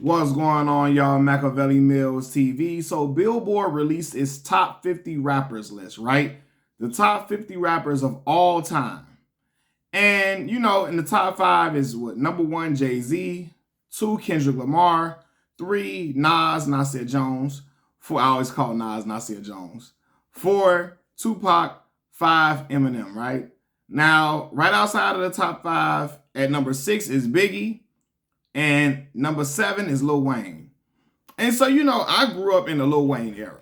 What's going on, y'all? Machiavelli Mills TV. So Billboard released its top 50 rappers list, right? The top 50 rappers of all time. And, you know, in the top 5 is what? Number 1, Jay-Z. 2, Kendrick Lamar. 3, Nas, Nasir Jones. 4, I always call Nas, Nasir Jones. 4, Tupac. 5, Eminem, right? Now, right outside of the top 5, at number 6 is Biggie. And number 7 is Lil Wayne. And so, you know, I grew up in the Lil Wayne era.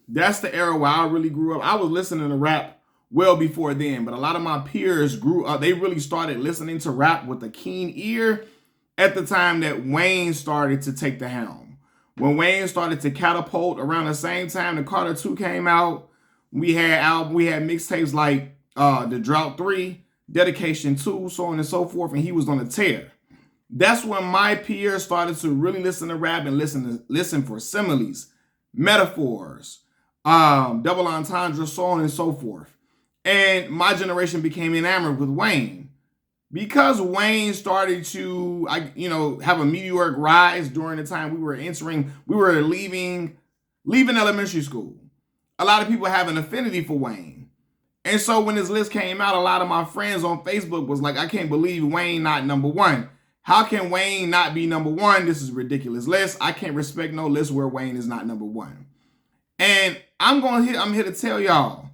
That's the era where I really grew up. I was listening to rap well before then, but a lot of my peers grew up. They really started listening to rap with a keen ear at the time that Wayne started to take the helm. When Wayne started to catapult around the same time the Carter 2 came out, we had mixtapes like The Drought 3, Dedication 2, so on and so forth, and he was on a tear. That's when my peers started to really listen to rap and listen for similes, metaphors, double entendre, so on and so forth. And my generation became enamored with Wayne. Because Wayne started to, have a meteoric rise during the time we were leaving elementary school. A lot of people have an affinity for Wayne. And so when this list came out, a lot of my friends on Facebook was like, I can't believe Wayne not number 1. How can Wayne not be number 1? This is a ridiculous list. I can't respect no list where Wayne is not number 1. And I'm here to tell y'all,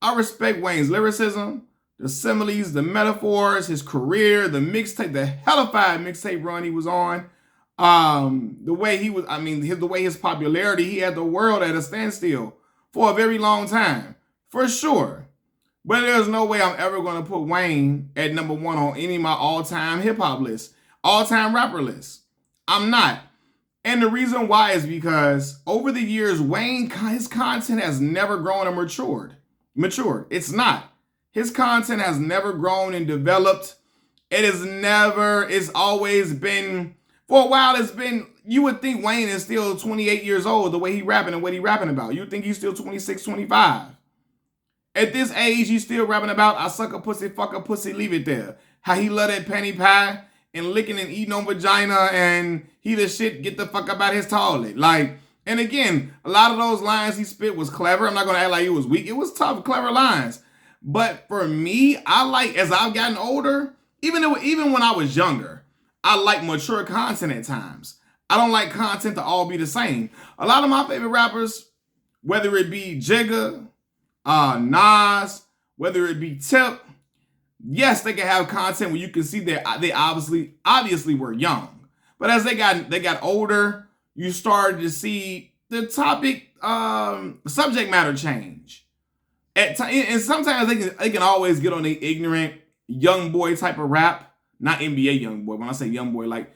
I respect Wayne's lyricism, the similes, the metaphors, his career, the mixtape, the hellified mixtape run he was on. The way his popularity, he had the world at a standstill for a very long time, for sure. But there's no way I'm ever going to put Wayne at number 1 on any of my all-time hip-hop lists. All-time rapper list. I'm not. And the reason why is because over the years, his content has never grown and matured. It's not. His content has never grown and developed. It's always been, for a while you would think Wayne is still 28 years old, the way he rapping and what he rapping about. You'd think he's still 26, 25. At this age, he's still rapping about, I suck a pussy, fuck a pussy, leave it there. How he love that penny pie, and licking and eating on vagina, and he the shit, get the fuck up out his toilet. And again, a lot of those lines he spit was clever. I'm not gonna act like it was weak. It was tough, clever lines. But for me, as I've gotten older, even when I was younger, I like mature content at times. I don't like content to all be the same. A lot of my favorite rappers, whether it be Jigga, Nas, whether it be Tip, yes, they can have content where you can see that they obviously were young. But as they got older, you started to see the topic, subject matter change. And sometimes they can always get on the ignorant young boy type of rap. Not NBA young boy. When I say young boy, like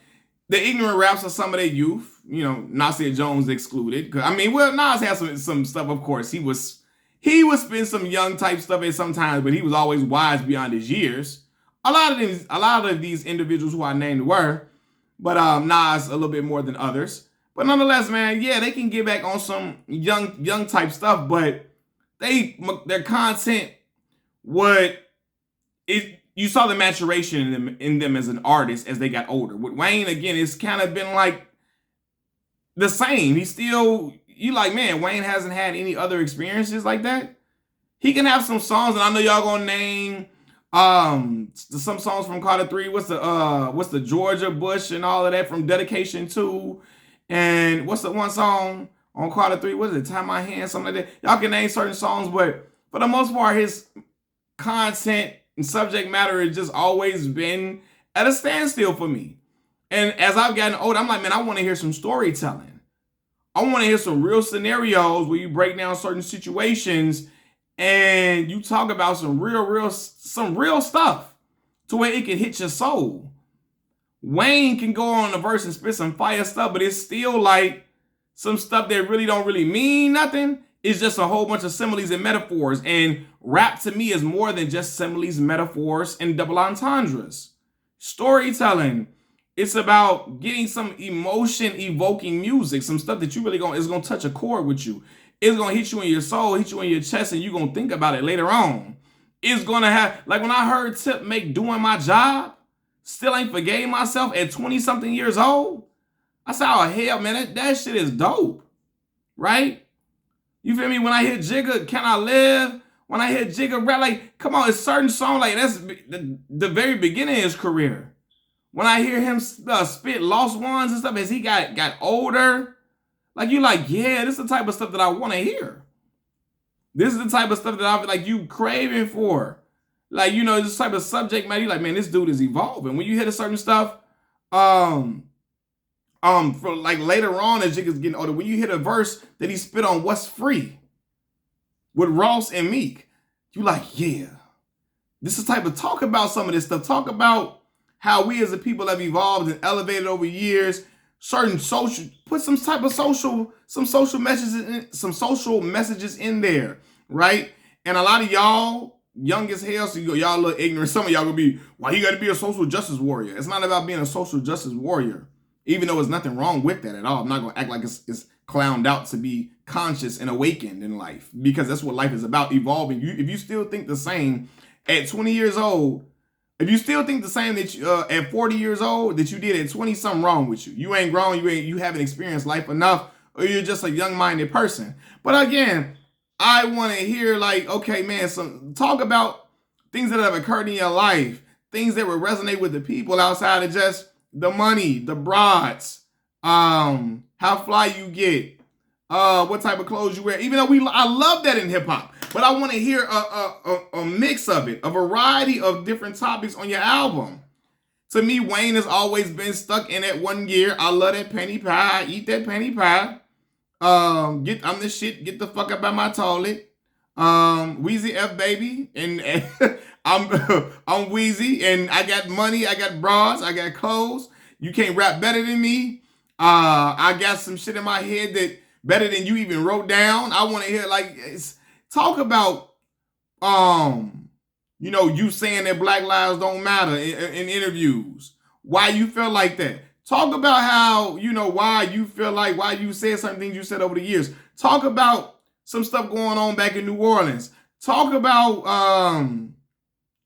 the ignorant raps of some of their youth. You know, Nasir Jones excluded. Nas has some stuff, of course. He would spin some young type stuff at sometimes, but he was always wise beyond his years. A lot of these individuals who I named were, but Nas a little bit more than others. But nonetheless, man, yeah, they can get back on some young type stuff, but their content you saw the maturation in them as an artist as they got older. With Wayne, again, it's kind of been like the same. Wayne hasn't had any other experiences like that. He can have some songs, and I know y'all gonna name some songs from Carter 3. What's the Georgia Bush and all of that from Dedication 2, and what's the one song on Carter 3? What is it? Tie My Hand, something like that. Y'all can name certain songs, but for the most part, his content and subject matter has just always been at a standstill for me. And as I've gotten older, I'm like, man, I want to hear some storytelling. I want to hear some real scenarios where you break down certain situations and you talk about some real stuff to where it can hit your soul. Wayne can go on the verse and spit some fire stuff, but it's still like some stuff that really don't really mean nothing. It's just a whole bunch of similes and metaphors. And rap to me is more than just similes, metaphors, and double entendres. Storytelling. It's about getting some emotion-evoking music, some stuff that is gonna touch a chord with you. It's gonna hit you in your soul, hit you in your chest, and you're gonna think about it later on. It's gonna have, like when I heard Tip make Doing My Job, Still Ain't Forgave Myself at 20-something years old, I said, oh hell, man, that shit is dope, right? You feel me? When I hear Jigga, Can I Live? When I hear Jigga rap, like, come on, it's certain songs, like, that's the very beginning of his career. When I hear him spit Lost Ones and stuff as he got older, like, you like, yeah, this is the type of stuff that I want to hear. This is the type of stuff that I feel like you craving for. Like, you know, this type of subject matter, you like, man, this dude is evolving. When you hear the certain stuff, for like later on as Jigga's getting older, when you hit a verse that he spit on What's Free with Ross and Meek, you like, yeah, this is the type of talk about some of this stuff. Talk about how we as a people have evolved and elevated over years. Certain social, put some type of social messages in there, right? And a lot of y'all young as hell, so y'all look ignorant. Some of y'all gonna be, why you gotta be a social justice warrior? It's not about being a social justice warrior, even though there's nothing wrong with that at all. I'm not gonna act like it's clowned out to be conscious and awakened in life, because that's what life is about, evolving. If you still think the same at 20 years old, if you still think the same that you, at 40 years old that you did at 20, something wrong with you. You ain't grown, you haven't experienced life enough, or you're just a young-minded person. But again, I want to hear like, okay, man, talk about things that have occurred in your life, things that would resonate with the people outside of just the money, the broads, how fly you get, what type of clothes you wear. Even though I love that in hip hop, but I want to hear a mix of it, a variety of different topics on your album. To me, Wayne has always been stuck in that one gear. I love that penny pie. I eat that penny pie. I'm the shit. Get the fuck up out my toilet. Weezy F baby, and I'm Weezy, and I got money. I got bras. I got clothes. You can't rap better than me. I got some shit in my head that better than you even wrote down. I want to hear talk about you know, you saying that Black lives don't matter in interviews. Why you feel like that? Talk about how, you know, why you said certain things you said over the years. Talk about some stuff going on back in New Orleans. Talk about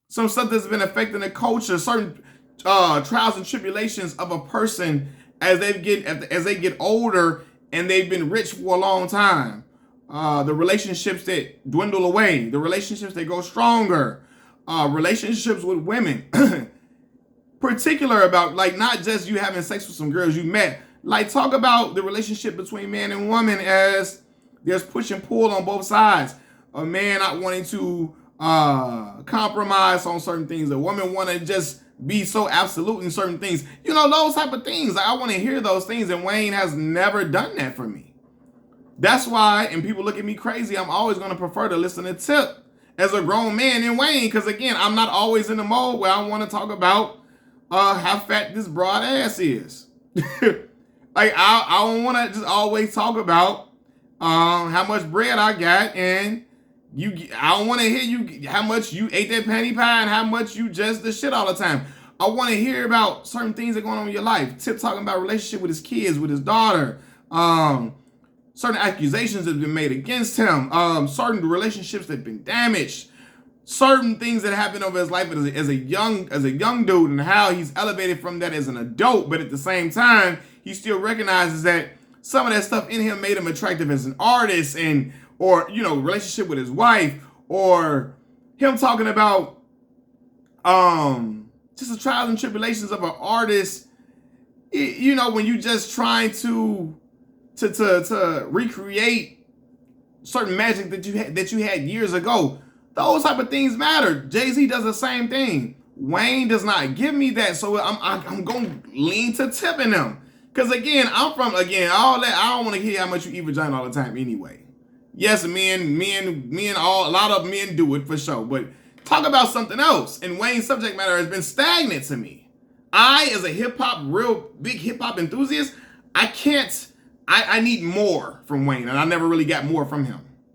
some stuff that's been affecting the culture, certain trials and tribulations of a person as they get older and they've been rich for a long time. The relationships that dwindle away, the relationships that go stronger, relationships with women. Particular about, like, not just you having sex with some girls you met. Like, talk about the relationship between man and woman as there's push and pull on both sides. A man not wanting to compromise on certain things. A woman want to just be so absolute in certain things. You know, those type of things. I want to hear those things, and Wayne has never done that for me. That's why, and people look at me crazy, I'm always going to prefer to listen to Tip as a grown man in Wayne, because again, I'm not always in the mode where I want to talk about how fat this broad ass is. Like, I don't want to just always talk about how much bread I got, and I don't want to hear you how much you ate that penny pie and how much you just the shit all the time. I want to hear about certain things that are going on in your life. Tip talking about relationship with his kids, with his daughter, certain accusations that have been made against him, certain relationships that have been damaged, certain things that happened over his life as a young dude, and how he's elevated from that as an adult, but at the same time, he still recognizes that some of that stuff in him made him attractive as an artist, or you know, relationship with his wife, or him talking about just the trials and tribulations of an artist. You know, when you just trying to recreate certain magic that you had years ago. Those type of things matter. Jay-Z does the same thing. Wayne does not give me that, so I'm going to lean to tipping them. Because again, all that, I don't want to hear how much you eat vagina all the time anyway. Yes, a lot of men do it for sure, but talk about something else. And Wayne's subject matter has been stagnant to me. As a real big hip hop enthusiast, I need more from Wayne, and I never really got more from him.